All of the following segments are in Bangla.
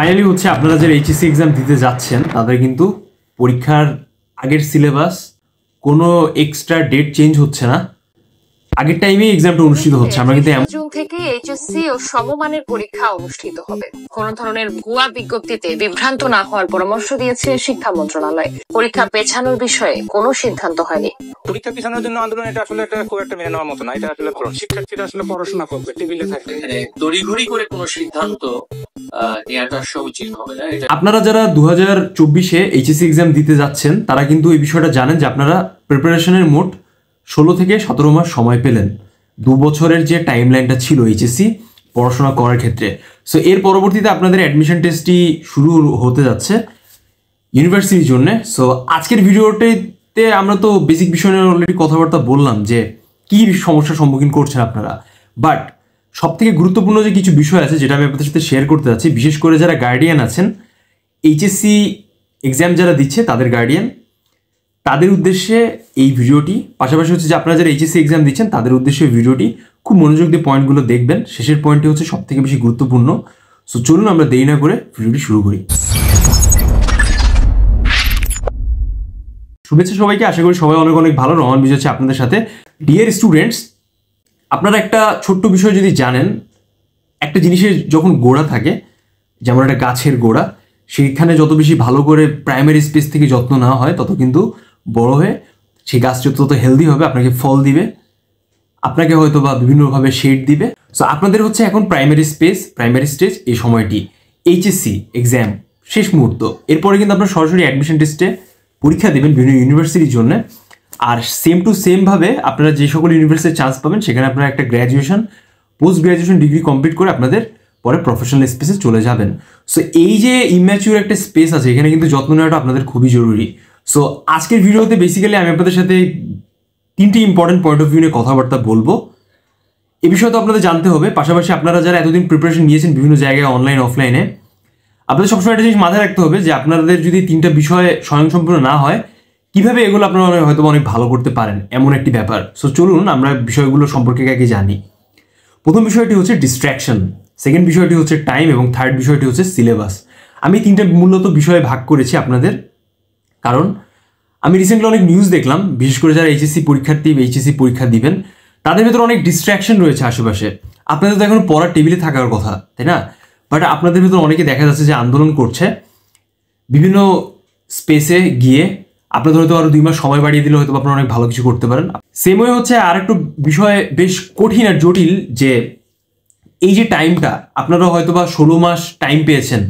ফাইনালি হচ্ছে আপনারা যারা এইচএসসি এক্সাম দিতে যাচ্ছেন তাদের কিন্তু পরীক্ষার আগের সিলেবাস কোনো এক্সট্রা ডেট চেঞ্জ হচ্ছে না, আগের টাইমেই এক্সামটা অনুষ্ঠিত হচ্ছে। আমরা কিন্তু জুন থেকে এইচএসসি ও সমমানের পরীক্ষা অনুষ্ঠিত হবে। কোন ধরনের ভুয়া বিজ্ঞপ্তিতে বিভ্রান্ত না হওয়ার পরামর্শ দিয়েছে শিক্ষা মন্ত্রণালয়। পরীক্ষা পেছানোর বিষয়ে কোনো সিদ্ধান্ত হয়নি। পরীক্ষা পেছানোর জন্য আন্দোলন এটা আসলে খুব একটা মেনে নেওয়ার মতো না। এটা আসলে শিক্ষার্থীরা আসলে পড়াশোনা করবে, টেবিলে থাকবে, তড়িঘড়ি করে কোনো সিদ্ধান্ত নেওয়াটা উচিত হবে না। আপনারা যারা 2024-এ এইচএসসি এক্সাম দিতে যাচ্ছেন তারা কিন্তু এই বিষয়টা জানেন যে আপনারা প্রিপারেশনের মোট 16 থেকে 17 মাস সময় পেলেন। 2 বছরের যে টাইম লাইনটা ছিল এইচএসসি পড়াশোনা করার ক্ষেত্রে, সো এর পরবর্তীতে আপনাদের অ্যাডমিশন টেস্টটি শুরু হতে যাচ্ছে ইউনিভার্সিটির জন্য। সো আজকের ভিডিওটিতে আমরা তো বেসিক বিষয় নিয়ে অলরেডি কথাবার্তা বললাম যে কী সমস্যার সম্মুখীন করছেন আপনারা, বাট সব থেকে গুরুত্বপূর্ণ যে কিছু বিষয় আছে যেটা আমি আপনাদের সাথে শেয়ার করতে যাচ্ছি, বিশেষ করে যারা গার্ডিয়ান আছেন, এইচএসসি এক্সাম যারা দিচ্ছে তাদের গার্ডিয়ান, তাদের উদ্দেশ্যে এই ভিডিওটি। পাশাপাশি হচ্ছে যে আপনারা যারা এইচএসসি এক্সাম দিচ্ছেন তাদের উদ্দেশ্যে এই ভিডিওটি খুব মনোযোগ দিয়ে পয়েন্টগুলো দেখবেন। শেষের পয়েন্টটি হচ্ছে সব থেকে বেশি গুরুত্বপূর্ণ। সো চলুন আমরা দেরি না করে ভিডিওটি শুরু করি। শুভেচ্ছা সবাইকে, আশা করি সবাই অনেক অনেক ভালো। রহমান বিজয় হচ্ছে আপনাদের সাথে। ডিয়ার স্টুডেন্টস, আপনারা একটা ছোট্ট বিষয় যদি জানেন, একটা জিনিসের যখন গোড়া থাকে, যেমন একটা গাছের গোড়া, সেইখানে যত বেশি ভালো করে প্রাইমারি স্পেস থেকে যত্ন নেওয়া হয় তত কিন্তু বড় হয়ে সেই গাছটা তত হেলদি হবে, আপনাকে ফল দিবে, আপনাকে হয়তো বা বিভিন্নভাবে শেড দিবে। সো আপনাদের হচ্ছে এখন প্রাইমারি স্টেজ, এই সময়টি এইচএসসি এক্সাম শেষ মুহূর্ত। এরপরে কিন্তু আপনার সরাসরি অ্যাডমিশন টেস্টে পরীক্ষা দেবেন বিভিন্ন ইউনিভার্সিটির জন্য। আর সেম টু সেমভাবে আপনারা যে সকল ইউনিভার্সিটির চান্স পাবেন সেখানে আপনারা একটা graduation, post graduation degree complete করে আপনাদের পরে প্রফেশনাল স্পেসে চলে যাবেন। সো এই যে ইম্যাচিউর একটা স্পেস আছে, এখানে কিন্তু যত্ন নেওয়াটা আপনাদের খুবই জরুরি। সো আজকের ভিডিওতে বেসিক্যালি আমি আপনাদের সাথে 3টি ইম্পর্টেন্ট পয়েন্ট অফ ভিউ নিয়ে কথাবার্তা বলবো। এই বিষয়ে তো আপনাদের জানতে হবে। পাশাপাশি আপনারা যারা এতদিন প্রিপারেশন নিয়েছেন বিভিন্ন জায়গায়, অনলাইন অফলাইনে, আপনাদের সবসময় একটা জিনিস মাথায় রাখতে হবে যে আপনাদের যদি 3টা বিষয় স্বয়ংসম্পূর্ণ না হয়, কিভাবে এগুলো আপনারা হয়তো অনেক ভালো করতে পারেন, এমন একটি ব্যাপার। সো চলুন আমরা বিষয়গুলো সম্পর্কে আগে জানি। প্রথম বিষয়টি হচ্ছে ডিস্ট্র্যাকশন, সেকেন্ড বিষয়টি হচ্ছে টাইম, এবং থার্ড বিষয়টি হচ্ছে সিলেবাস। আমি 3টা মূলত বিষয়ে ভাগ করেছি আপনাদের, কারণ আমি রিসেন্টলি অনেক নিউজ দেখলাম, বিশেষ করে যারা এইচএসসি পরীক্ষা দিবেন তাদের ভেতরে অনেক ডিস্ট্র্যাকশন রয়েছে আশেপাশে। আপনাদের তো এখন পড়ার টেবিলে থাকার কথা, তাই না? বাট আপনাদের ভেতরে অনেকে দেখা যাচ্ছে যে আন্দোলন করছে বিভিন্ন স্পেসে গিয়ে। আপনাদের হয়তো আরও 2 মাস সময় বাড়িয়ে দিলে হয়তো আপনারা অনেক ভালো কিছু করতে পারেন। সেম ওয়ে হচ্ছে আর একটু বিষয় বেশ কঠিন আর জটিল, যে এই যে টাইমটা আপনারা হয়তো বা 16 মাস টাইম পেয়েছেন।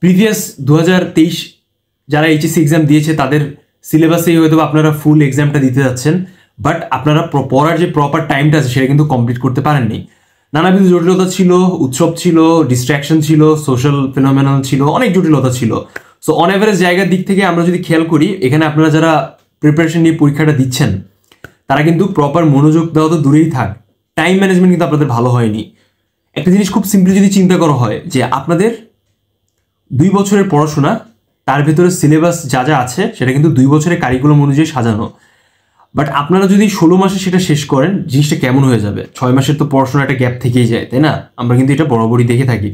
প্রিভিয়াস 2023 যারা এইচএসসি এক্সাম দিয়েছে তাদের সিলেবাসেই হয়তো আপনারা ফুল এক্সামটা দিতে যাচ্ছেন, বাট আপনারা পড়ার যে প্রপার টাইমটা আছে সেটা কিন্তু কমপ্লিট করতে পারেননি। নানাবিধ জটিলতা ছিল, উৎসব ছিল, ডিস্ট্র্যাকশন ছিল, সোশ্যাল ফিনোমেনন ছিল, অনেক জটিলতা ছিল। সো অন অ্যাভারেজ জায়গার দিক থেকে আমরা যদি খেয়াল করি, এখানে আপনারা যারা প্রিপারেশন নিয়ে পরীক্ষাটা দিচ্ছেন তারা কিন্তু প্রপার মনোযোগ দেওয়া তো দূরেই থাক, টাইম ম্যানেজমেন্ট কিন্তু আপনাদের ভালো হয়নি। একটা জিনিস খুব সিম্পলি যদি চিন্তা করা হয় যে আপনাদের 2 বছরের পড়াশোনা, তার ভেতরে সিলেবাস যা যা আছে সেটা কিন্তু 2 বছরের কারিকুলাম অনুযায়ী সাজানো, বাট আপনারা যদি 16 মাসে সেটা শেষ করেন, জিনিসটা কেমন হয়ে যাবে? 6 মাসের তো পড়াশোনা একটা গ্যাপ থেকেই যায়, তাই না? আমরা কিন্তু এটা বরাবরই দেখে থাকি।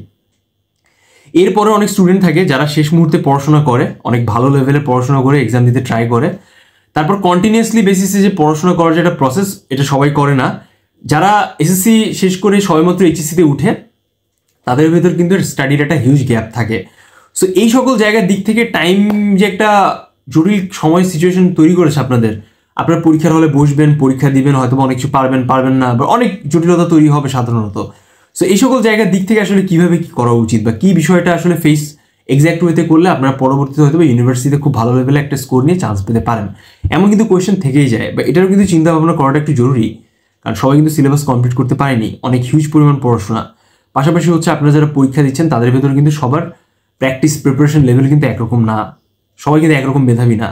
এরপরে অনেক স্টুডেন্ট থাকে যারা শেষ মুহূর্তে পড়াশোনা করে, অনেক ভালো লেভেলে পড়াশোনা করে এক্সাম দিতে ট্রাই করে, তারপর কন্টিনিউয়াসলি বেসিসে যে পড়াশোনা করার যে একটা প্রসেস, এটা সবাই করে না। যারা এসএসসি শেষ করে সবেমাত্র এইচএসসিতে উঠে তাদের ভেতর কিন্তু স্টাডির একটা হিউজ গ্যাপ থাকে। সো এই সকল জায়গার দিক থেকে টাইম যে একটা জটিল সময় সিচুয়েশন তৈরি করেছে আপনাদের, আপনার পরীক্ষার হলে বসবেন, পরীক্ষা দিবেন, হয়তো অনেক কিছু পারবেন না, বা অনেক জটিলতা তৈরি হবে সাধারণত। সো এই সকল জায়গার দিক থেকে আসলে কীভাবে কী করা উচিত বা কী বিষয়টা আসলে ফেস এক্সাক্ট ওয়েতে করলে আপনারা পরবর্তীতে হয়তো ইউনিভার্সিটিতে খুব ভালো লেভেলে একটা স্কোর নিয়ে চান্স পেতে পারেন, এমন কিন্তু কোয়েশ্চেন থেকেই যায়। বা এটারও কিন্তু চিন্তা ভাবনা করাটা একটু জরুরি, কারণ সবাই কিন্তু সিলেবাস কমপ্লিট করতে পারেনি, অনেক হিউজ পরিমাণ পড়াশোনা। পাশাপাশি হচ্ছে আপনারা যারা পরীক্ষা দিচ্ছেন তাদের ভেতরে কিন্তু সবার প্রিপারেশন লেভেল কিন্তু একরকম না, সবাই কিন্তু একরকম মেধাবী না।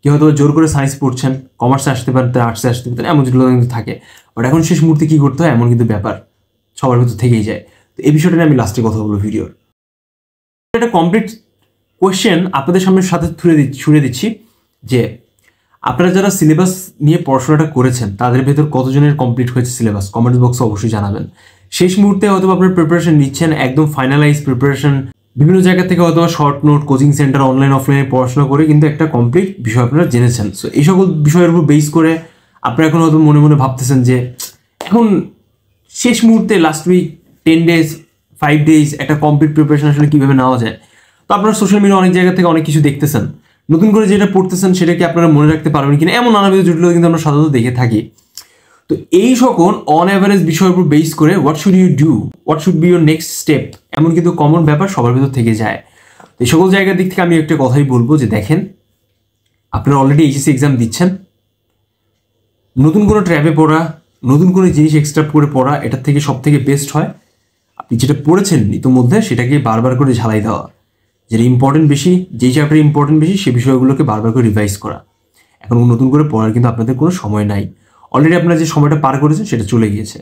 কেউ হয়তো জোর করে সায়েন্স পড়ছেন, কমার্সে আসতে পারেন, আর্টসে আসতে পারেন, এমন জটিলতা কিন্তু থাকে। বাট এখন শেষ মুহূর্তে কী করতে হয় এমন কিন্তু ব্যাপার সবার ভেতর থেকেই যায়। তো এই বিষয়টা নিয়ে আমি লাস্টে কথা বলবো ভিডিওর। একটা কমপ্লিট কোয়েশ্চেন আপনাদের সাথে ছুড়ে দিচ্ছি যে আপনারা যারা সিলেবাস নিয়ে পড়াশোনাটা করেছেন তাদের ভেতর কতজনের কমপ্লিট হয়েছে সিলেবাস, কমেন্ট বক্সে অবশ্যই জানাবেন। শেষ মুহূর্তে হয়তো আপনার প্রিপারেশন নিচ্ছেন, একদম ফাইনালাইজ প্রিপারেশন বিভিন্ন জায়গা থেকে হয়তো short note, coaching centre, online অফলাইনে পড়াশোনা করে কিন্তু একটা কমপ্লিট বিষয় আপনারা জেনেছেন। সো এই সকল বিষয়ের উপর বেস করে আপনারা এখন হয়তো মনে মনে ভাবতেছেন যে এখন শেষ মুহূর্তে লাস্ট উইক 10 days 5 days একটা কমপ্লিট প্রিপারেশন আসলে কীভাবে নেওয়া যায়। তো আপনারা সোশ্যাল মিডিয়া অনেক জায়গা থেকে অনেক কিছু দেখতেছেন, নতুন করে যেটা পড়তেছেন সেটা কি আপনারা মনে রাখতে পারবেন কিনা, এমন নানাবিধ জটিলতা কিন্তু আমরা সাধারণত দেখে থাকি। তো এই সকল অন অ্যাভারেজ বিষয়ের উপর বেস করে what should you do, what should be your next step, এমন কিন্তু কমন ব্যাপার সবার ভিতর থেকে যায়। তো এই সকল জায়গার দিক থেকে আমি একটা কথাই বলবো যে দেখেন, আপনারা অলরেডি এইচএসসি এক্সাম দিচ্ছেন, নতুন কোনো ট্র্যাপে পড়া, নতুন কোনো জিনিস এক্সট্রা করে পড়া, এটার থেকে সব থেকে বেস্ট হয় আপনি যেটা পড়েছেন ইতিমধ্যে সেটাকে বারবার করে ঝালাই দেওয়া, যেটা ইম্পর্টেন্ট বেশি, যেই চ্যাপ্টার ইম্পর্টেন্ট বেশি সে বিষয়গুলোকে বারবার করে রিভাইজ করা। এখন নতুন করে পড়ার কিন্তু আপনাদের কোনো সময় নাই, অলরেডি আপনারা যে সময়টা পার করেছেন সেটা চলে গিয়েছে।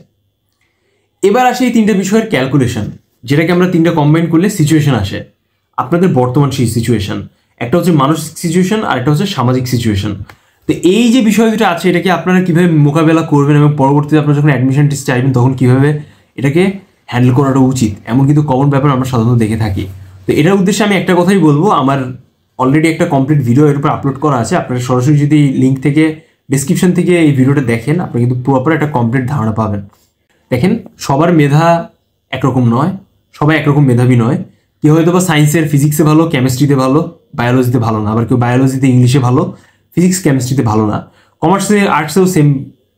এবার আসে এই তিনটা বিষয়ের ক্যালকুলেশন, যেটাকে আমরা তিনটা কম্বাইন করলে সিচুয়েশন আসে আপনাদের বর্তমান সেই সিচুয়েশন। একটা হচ্ছে মানসিক সিচুয়েশন আর একটা হচ্ছে সামাজিক সিচুয়েশন। তো এই যে বিষয় দুটো আছে এটাকে আপনারা কীভাবে মোকাবেলা করবেন এবং পরবর্তীতে আপনারা যখন অ্যাডমিশন টেস্ট চাইবেন তখন কীভাবে এটাকে হ্যান্ডেল করাটা উচিত, এমন কিন্তু কমন ব্যাপার আমরা সাধারণত দেখে থাকি। তো এটার উদ্দেশ্যে আমি একটা কথাই বলবো, আমার অলরেডি একটা কমপ্লিট ভিডিও এর উপর আপলোড করা আছে, আপনারা সরাসরি যদি লিঙ্ক থেকে ডিসক্রিপশন থেকে এই ভিডিওটা দেখেন আপনারা কিন্তু প্রপার একটা কমপ্লিট ধারণা পাবেন। দেখেন, সবার মেধা একরকম নয়, সবাই একরকম মেধাবী নয়। কেউ হয়তো বা সায়েন্সের ফিজিক্সে ভালো, কেমিস্ট্রিতে ভালো, বায়োলজিতে ভালো না, আবার কেউ বায়োলজিতে ইংলিশে ভালো, ফিজিক্স কেমিস্ট্রিতে ভালো না। কমার্সে আর্টসেও সেম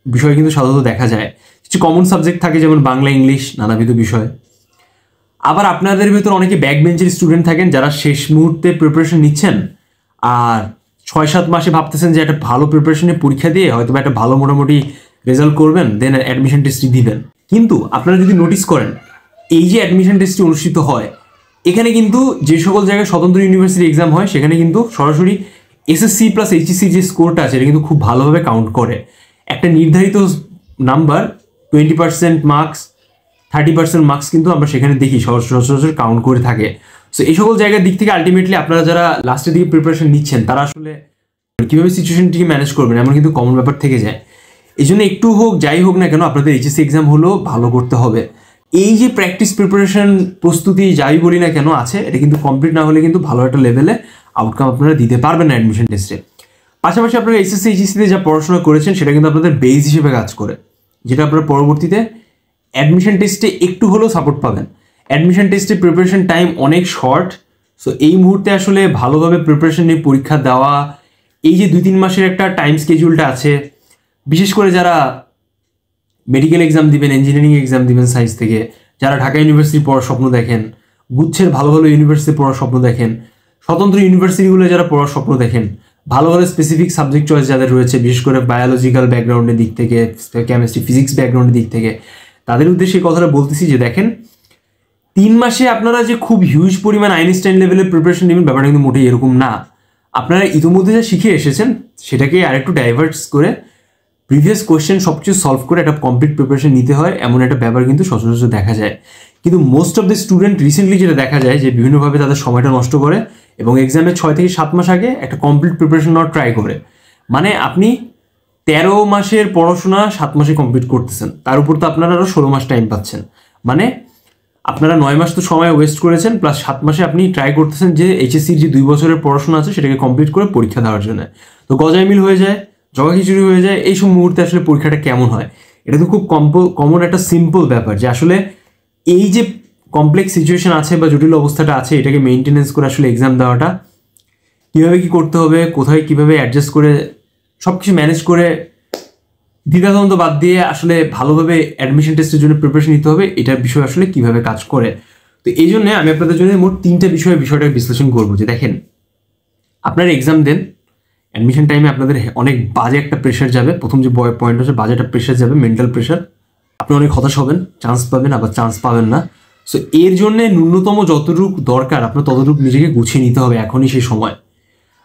বিষয় কিন্তু সাধারণত দেখা যায়। কিছু কমন সাবজেক্ট থাকে যেমন বাংলা, ইংলিশ, নানাবিধ বিষয়। আবার আপনাদের ভিতর অনেকে ব্যাক বেঞ্চের স্টুডেন্ট থাকেন যারা শেষ মুহূর্তে প্রিপারেশন নিচ্ছেন আর 6-7 মাসে ভাবতেছেন যে একটা ভালো প্রিপারেশনে পরীক্ষা দিয়ে হয়তো একটা ভালো মোটামুটি রেজাল্ট করবেন, দেন অ্যাডমিশন টেস্টটি দিবেন। কিন্তু আপনারা যদি নোটিস করেন এই যে অ্যাডমিশন টেস্টটি অনুষ্ঠিত হয় এখানে কিন্তু যে সকল জায়গায় স্বতন্ত্র ইউনিভার্সিটি এক্সাম হয় সেখানে কিন্তু সরাসরি এসএসসি প্লাস এইচএসসি যে স্কোরটা আছে এটা কিন্তু খুব ভালোভাবে কাউন্ট করে। একটা নির্ধারিত নাম্বার 20% মার্কস, 30% মার্কস কিন্তু আমরা সেখানে দেখি সচরাচর কাউন্ট করে থাকে। সো এই সকল জায়গার দিক থেকে আলটিমেটলি আপনারা যারা লাস্টের দিকে প্রিপারেশন নিচ্ছেন তারা আসলে কীভাবে সিচুয়েশনটিকে ম্যানেজ করবেন এমন কিন্তু কমন ব্যাপার থেকে যায়। এই জন্য একটু হোক যাই হোক না কেন আপনাদের এইচএসসি এক্সাম হলো ভালো করতে হবে। এই যে প্র্যাকটিস প্রিপারেশন প্রস্তুতি যাই বলি না কেন আছে এটা কিন্তু কমপ্লিট না হলে কিন্তু ভালো একটা লেভেলে আউটকাম আপনারা দিতে পারবেন না অ্যাডমিশন টেস্টে। পাশাপাশি আপনারা এইচএসসি এইচএসসিতে যা পড়াশোনা করেছেন সেটা কিন্তু আপনাদের বেস হিসেবে কাজ করে, যেটা আপনারা পরবর্তীতে অ্যাডমিশন টেস্টে একটু হলেও সাপোর্ট পাবেন। অ্যাডমিশন টেস্টে প্রিপারেশন টাইম অনেক শর্ট। সো এই মুহূর্তে আসলে ভালোভাবে প্রিপারেশন নিয়ে পরীক্ষা দেওয়া, এই যে 2-3 মাসের একটা টাইম স্কেডিউলটা আছে, বিশেষ করে যারা মেডিকেল এক্সাম দিবেন, ইঞ্জিনিয়ারিং এক্সাম দিবেন সায়েন্স থেকে, যারা ঢাকা ইউনিভার্সিটি পড়ার স্বপ্ন দেখেন, গুচ্ছের ভালো ভালো ইউনিভার্সিটি পড়ার স্বপ্ন দেখেন, স্বতন্ত্র ইউনিভার্সিটিগুলো যারা পড়ার স্বপ্ন দেখেন, ভালো ভালো স্পেসিফিক সাবজেক্ট চয়েস যাদের রয়েছে বিশেষ করে বায়োলজিক্যাল ব্যাকগ্রাউন্ডের দিক থেকে, কেমিস্ট্রি ফিজিক্স ব্যাকগ্রাউন্ডের দিক থেকে, তাদের উদ্দেশ্যে এই কথাটা বলতেছি যে দেখেন 3 মাসে আপনারা যে খুব হিউজ পরিমাণ আইনস্টাইন লেভেলের প্রিপারেশন নেবেন ব্যাপারটা কিন্তু মোটেই এরকম না। আপনারা ইতিমধ্যে যা শিখে এসেছেন সেটাকে আরেকটু ডাইভার্টস করে প্রিভিয়াস কোয়েশ্চেন সবচেয়ে সলভ করে একটা কমপ্লিট প্রিপারেশন নিতে হয় এমন একটা ব্যাপার কিন্তু সচরাচর দেখা যায়। কিন্তু most of the student recently যেটা দেখা যায় যে বিভিন্নভাবে তাদের সময়টা নষ্ট করে এবং এক্সামের 6 থেকে 7 মাস আগে একটা কমপ্লিট প্রিপারেশন নেওয়ার ট্রাই করে। মানে আপনি 13 মাসের পড়াশোনা 7 মাসে কমপ্লিট করতেছেন, তার উপর তো আপনারা আরও 16 মাস টাইম পাচ্ছেন। মানে আপনারা 9 মাস তো সময় ওয়েস্ট করেছেন, প্লাস 7 মাসে আপনি ট্রাই করতেছেন যে এইচএসসির যে 2 বছরের পড়াশোনা আছে সেটাকে কমপ্লিট করে পরীক্ষা দেওয়ার জন্য। তো গজাইমিল হয়ে যায়, জগা খিচুড়ি হয়ে যায়। এইসব মুহূর্তে আসলে পরীক্ষাটা কেমন হয় এটা তো খুব কমন একটা সিম্পল ব্যাপার যে আসলে এই যে কমপ্লেক্স সিচুয়েশন আছে বা জটিল অবস্থাটা আছে এটাকে মেনটেনেন্স করে আসলে এক্সাম দেওয়াটা কীভাবে কী করতে হবে, কোথায় কীভাবে অ্যাডজাস্ট করে সব কিছু ম্যানেজ করে দ্বিধাদ্বন্দ্ব বাদ দিয়ে আসলে ভালোভাবে অ্যাডমিশন টেস্টের জন্য প্রিপারেশন নিতে হবে, এটার বিষয় আসলে কীভাবে কাজ করে। তো এই জন্য আমি আপনাদের জন্য মোট 3টা বিষয়টা বিশ্লেষণ করবো যে দেখেন, আপনারা এক্সাম দেন, অ্যাডমিশন টাইমে আপনাদের অনেক বাজে একটা প্রেশার যাবে। প্রথম যে পয়েন্ট হচ্ছে বাজে একটা প্রেশার যাবে, মেন্টাল প্রেশার। আপনি অনেক হতাশ হবেন, চান্স পাবেন আবার চান্স পাবেন না। সো এর জন্য ন্যূনতম যতটুকু দরকার আপনার ততটুকু নিজেকে গুছিয়ে নিতে হবে, এখনই সেই সময়।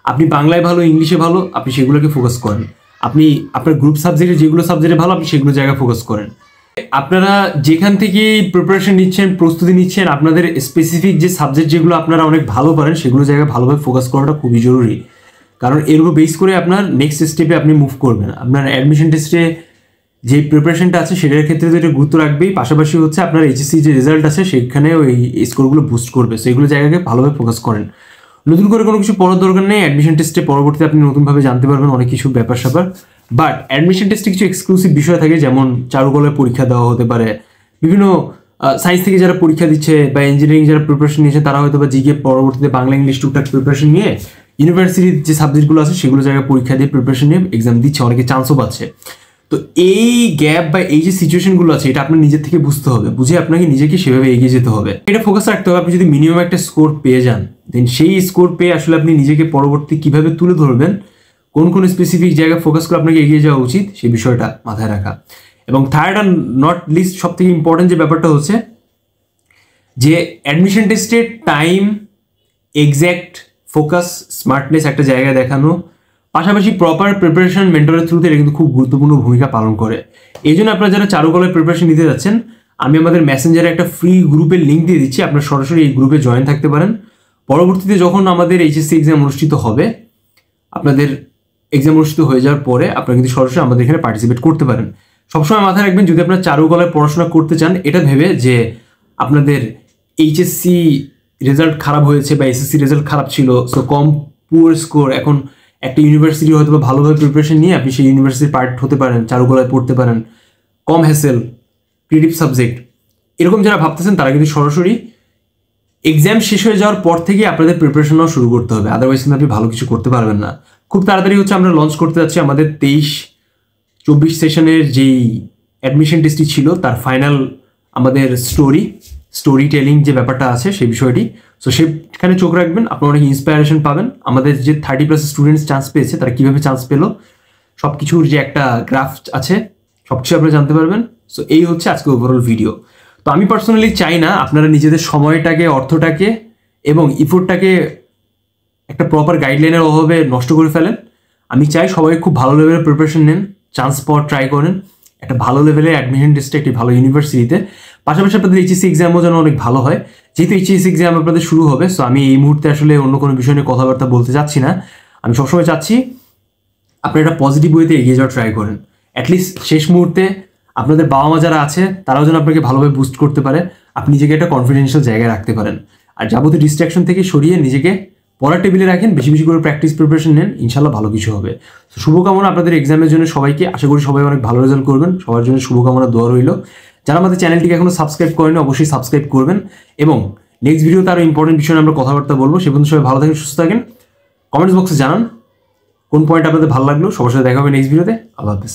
আপনি বাংলায় ভালো, ইংলিশে ভালো, আপনি সেগুলোকে ফোকাস করেন। আপনি আপনার গ্রুপ সাবজেক্টে যেগুলো সাবজেক্টে ভালো আপনি সেগুলো জায়গায় ফোকাস করেন। আপনারা যেখান থেকে প্রিপারেশন নিচ্ছেন, প্রস্তুতি নিচ্ছেন, আপনাদের স্পেসিফিক যে সাবজেক্ট যেগুলো আপনারা অনেক ভালো পারেন সেগুলো জায়গায় ভালোভাবে ফোকাস করাটা খুবই জরুরি। কারণ এর উপর বেস করে আপনার নেক্সট স্টেপে আপনি মুভ করবেন। আপনার অ্যাডমিশন টেস্টে যে প্রিপারেশনটা আছে সেটার ক্ষেত্রে তো এটা গুরুত্ব রাখবেই, পাশাপাশি হচ্ছে আপনার এইচএসসি যে রেজাল্ট আছে সেখানে ওই স্কোরগুলো বুস্ট করবে। সো এগুলো জায়গাকে ভালোভাবে ফোকাস করেন। নতুন করে কোনো কিছু পড়ার দরকার নেই, অ্যাডমিশন টেস্টে পরবর্তীতে আপনি নতুনভাবে জানতে পারবেন অনেক কিছু ব্যাপার স্যাপার। বাট অ্যাডমিশন টেস্টে কিছু এক্সক্লুসিভ বিষয় থাকে, যেমন চারুকলায় পরীক্ষা দেওয়া হতে পারে, বিভিন্ন সায়েন্স থেকে যারা পরীক্ষা দিচ্ছে বা ইঞ্জিনিয়ারিং যারা প্রিপারেশন নিয়েছে তারা হয়তো বা জিকে পরবর্তীতে বাংলা ইংলিশ টুকটাক প্রিপারেশন নিয়ে ইউনিভার্সিটির যে সাবজেক্টগুলো আছে সেগুলো জায়গায় পরীক্ষা দিয়ে প্রিপারেশন নিয়ে এক্সাম দিচ্ছে, অনেকে চান্সও পাচ্ছে। তো এই গ্যাপ বা এই যে সিচুয়েশনগুলো আছে এটা আপনার নিজের থেকে বুঝতে হবে, বুঝে আপনাকে নিজেকে সেভাবে এগিয়ে যেতে হবে, এটা ফোকাস রাখতে হবে। আপনি যদি মিনিমাম একটা স্কোর পেয়ে যান, দেন সেই স্কোর পেয়ে আসলে আপনি নিজেকে পরবর্তী কিভাবে তুলে ধরবেন, কোন কোন স্পেসিফিক জায়গায় ফোকাস করে আপনাকে এগিয়ে যাওয়া উচিত, সেই বিষয়টা মাথায় রাখা। এবং থার্ড অ্যান্ড নট লিস্ট সব থেকে ইম্পর্টেন্ট যে ব্যাপারটা হচ্ছে যে অ্যাডমিশন টেস্টের টাইম, এক্স্যাক্ট ফোকাস, স্মার্টনেস একটা জায়গায় দেখানো, পাশাপাশি প্রপার প্রিপারেশন মেন্টরের থ্রুতে এটা কিন্তু খুব গুরুত্বপূর্ণ ভূমিকা পালন করে। এই জন্য আপনারা যারা চারুকলায় প্রিপারেশন নিতে যাচ্ছেন, আমি আমাদের মেসেঞ্জারে একটা ফ্রি গ্রুপের লিঙ্ক দিয়ে দিচ্ছি, আপনারা সরাসরি এই গ্রুপে জয়েন থাকতে পারেন। পরবর্তীতে যখন আমাদের এইচএসসি এক্সাম অনুষ্ঠিত হবে, আপনাদের এক্সাম অনুষ্ঠিত হয়ে যাওয়ার পরে আপনারা কিন্তু সরাসরি আমাদের এখানে পার্টিসিপেট করতে পারেন। সবসময় মাথায় রাখবেন, যদি আপনারা চারুকলায় পড়াশোনা করতে চান, এটা ভেবে যে আপনাদের এইচএসসি রেজাল্ট খারাপ হয়েছে বা এসএসসি রেজাল্ট খারাপ ছিল, সো কম পুয়ার স্কোর, এখন একটা ইউনিভার্সিটি হয়তো বা ভালোভাবে প্রিপারেশন নিয়ে আপনি সেই ইউনিভার্সিটির পার্ট হতে পারেন, চারুকলায় পড়তে পারেন, কম হ্যাসেল, ক্রিয়েটিভ সাবজেক্ট, এরকম যারা ভাবতেছেন তারা কিন্তু সরাসরি এক্সাম শেষ হয়ে যাওয়ার পর থেকে আপনাদের প্রিপারেশনও শুরু করতে হবে, আদারওয়াইজ কিন্তু আপনি ভালো কিছু করতে পারবেন না। খুব তাড়াতাড়ি হচ্ছে আমরা লঞ্চ করতে যাচ্ছি আমাদের 23-24 সেশনের যেই অ্যাডমিশন টেস্টটি ছিল তার ফাইনাল আমাদের স্টোরি টেলিং যে ব্যাপারটা আছে সেই বিষয়টি। সো সেখানে চোখ রাখবেন, আপনারা অনেক ইন্সপায়ারেশন পাবেন। আমাদের যে 30+ স্টুডেন্টস চান্স পেয়েছে তারা কীভাবে চান্স পেলো, সব কিছুর যে একটা গ্রাফ আছে সব কিছু আপনারা জানতে পারবেন। সো এই হচ্ছে আজকে ওভারঅল ভিডিও। তো আমি পার্সোনালি চাই না আপনারা নিজেদের সময়টাকে, অর্থটাকে এবং ইফোর্টটাকে একটা প্রপার গাইডলাইনের অভাবে নষ্ট করে ফেলেন। আমি চাই সবাই খুব ভালো লেভেলের প্রিপারেশন নেন, চান্স পাওয়ার ট্রাই করেন একটা ভালো লেভেলের অ্যাডমিশন টেস্টে একটি ভালো ইউনিভার্সিটিতে। পাশাপাশি আপনাদের এইচএসসি এক্সামও যেন অনেক ভালো হয়, যেহেতু এইচএসসি এক্সাম আপনাদের শুরু হবে। সো আমি এই মুহূর্তে আসলে অন্য কোনো বিষয় নিয়ে কথাবার্তা বলতে চাচ্ছি না। আমি সবসময় চাচ্ছি আপনারা একটা পজিটিভ ওয়েতে এগিয়ে যাওয়ার ট্রাই করেন। অ্যাটলিস্ট শেষ মুহূর্তে আপনাদের বাবা মা যারা আছে তারাও যেন আপনাকে ভালোভাবে বুস্ট করতে পারে, আপনি নিজেকে একটা কনফিডেন্সিয়াল জায়গায় রাখতে পারেন। আর যাবতীয় ডিস্ট্রাকশন থেকে সরিয়ে নিজেকে পড়ার টেবিলে রাখেন, বেশি বেশি করে প্র্যাকটিস প্রিপারেশন নেন, ইনশাল্লাহ ভালো কিছু হবে। তো শুভকামনা আপনাদের এক্সামের জন্য সবাইকে, আশা করি সবাই অনেক ভালো রেজাল্ট করবেন, সবার জন্য শুভকামনা দোয়া রইল। যারা আমাদের চ্যানেলটিকে এখনো সাবস্ক্রাইব করেন অবশ্যই সাবস্ক্রাইব করবেন, এবং নেক্সট ভিডিওতে আরও ইম্পর্টেন্ট বিষয়ে আমরা কথাবার্তা বলবো। সে পর্যন্ত সবাই ভালো থাকেন, সুস্থ থাকেন। কমেন্টস বক্সে জানান কোন পয়েন্ট আপনাদের ভালো লাগলো। সবার সাথে দেখা হবে নেক্সট ভিডিওতে। আল্লাহ হাফেজ।